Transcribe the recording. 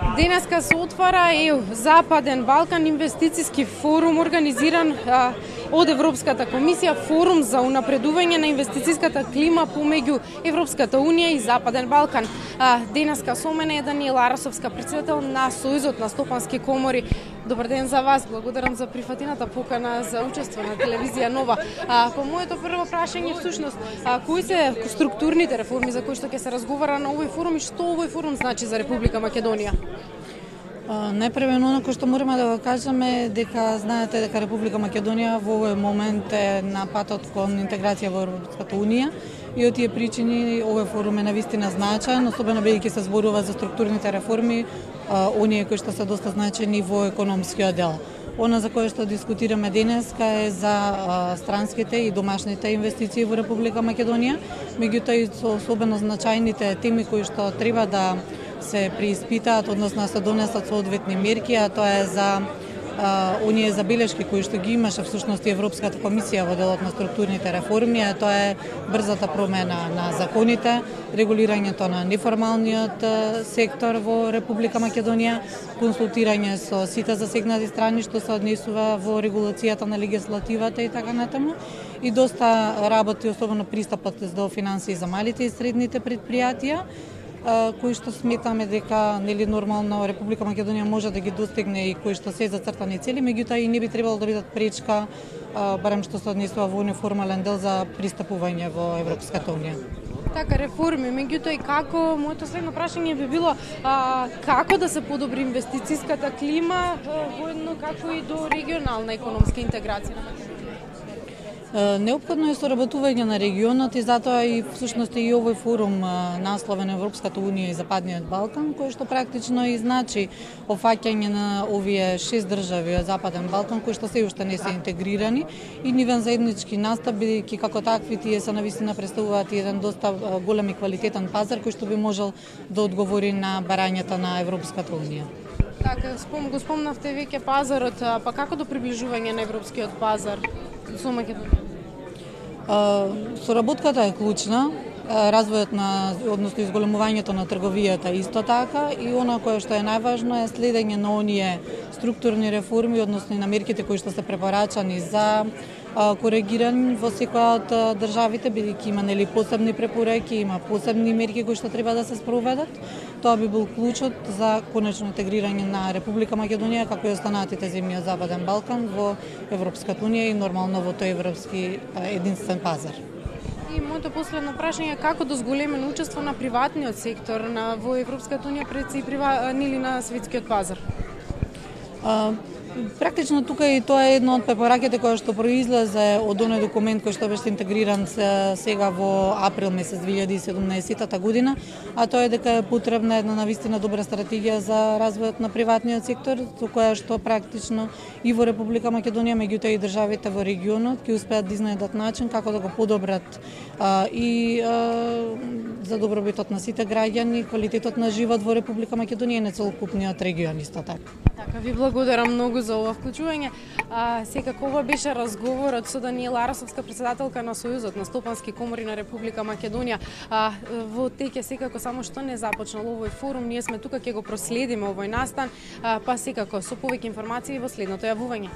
Денеска се отвара Западен Балкан инвестициски форум организиран од Европската комисија, форум за унапредување на инвестициската клима помеѓу Европската унија и Западен Балкан. Денеска со мене е Даниела Арасовска, председател на Сојузот на стопански комори. Добар ден за вас, благодарам за прифатената покана за учество на телевизија Нова. По моето прво прашање всушност, кои се структурните реформи за кои што ќе се разговара на овој форум и што овој форум значи за Република Македонија? Најпрвено, оно што мораме да го кажеме дека знаете дека Република Македонија во овој момент е на патот кон интеграција во Европската унија и од тие причини овој форум е навистина значаен, особено бидејќи се зборува за структурните реформи, оние кои што се доста значени во економскиот дел. Она за кое што дискутираме денеска е за странските и домашните инвестиции во Република Македонија, меѓутоа и со особено значајните теми кои што треба да се преиспитаат, односно се донесат соодветни мерки, а тоа е за оние забелешки кои што ги имаше всушност и Европската комисија во делот на структурните реформи, а тоа е брзата промена на законите, регулирањето на неформалниот сектор во Република Македонија, консултирање со сите засегнати страни што се однесува во регулацијата на легислативата и така натаму, и доста работи, особено пристапот до финансии за малите и средните предпријатија, кои што сметаме дека нормално Република Македонија може да ги достигне и кои што се зацртани цели, меѓутоа и не би требало да бидат пречка, барем што се однесува во неформален дел за пристапување во Европската унија. Така, реформи, меѓутоа и како, моето следно прашање би било како да се подобри инвестициската клима воедно како и до регионална економска интеграција на Македонија? Неопходно е соработување на регионот и затоа и всушност и овој форум насловен Европската унија и Западниот Балкан, кој што практично и значи офаќање на овие 6 држави од Западен Балкан кои што се уште не се интегрирани и нивен заеднички настап, бидејќи како такви тие се навистина представуваат еден доста голем и квалитетен пазар кој што би можел да одговори на барањата на Европската унија. Така, го спомнавте веќе пазарот, па како до приближување на европскиот пазар со Македонија? Соработката е клучна, развојот на, односно изголемувањето на трговијата исто така и она кое што е најважно е следење на оние структурни реформи, односно и на мерките кои што се препорачани за коригирање во секоја од државите, бидејќи има посебни препораки, има посебни мерки кои што треба да се спроведат. Тоа би бил клучот за конечно интегрирање на Република Македонија како и останатите земји од Западен Балкан во Европската унија и нормално во тој европски единствен пазар. И моето последно прашање е како до зголемено учество на приватниот сектор во Европската унија пред и нели на светскиот пазар? Практично тука и тоа е едно од препораките која што произлезе од оној документ кој што беше интегриран сега во април месец 2017 година, а тоа е дека е потребна една навистина добра стратегија за развојот на приватниот сектор, со која што практично и во Република Македонија, меѓутоа и државите во регионот ќе успеат да изнајдат начин како да го подобрат и за добробитот на сите граѓани, квалитетот на живот во Република Македонија и на целокупниот регион исто така. Така, ви благодарам многу за ова вклучување. Секако ова беше разговорот со Даниела Арасовска, председателка на Сојузот на стопански комори на Република Македонија. Во теќе секако само што не започнал овој форум, ние сме тука ќе го проследиме овој настан, па секако со повеќе информации во следното јавување.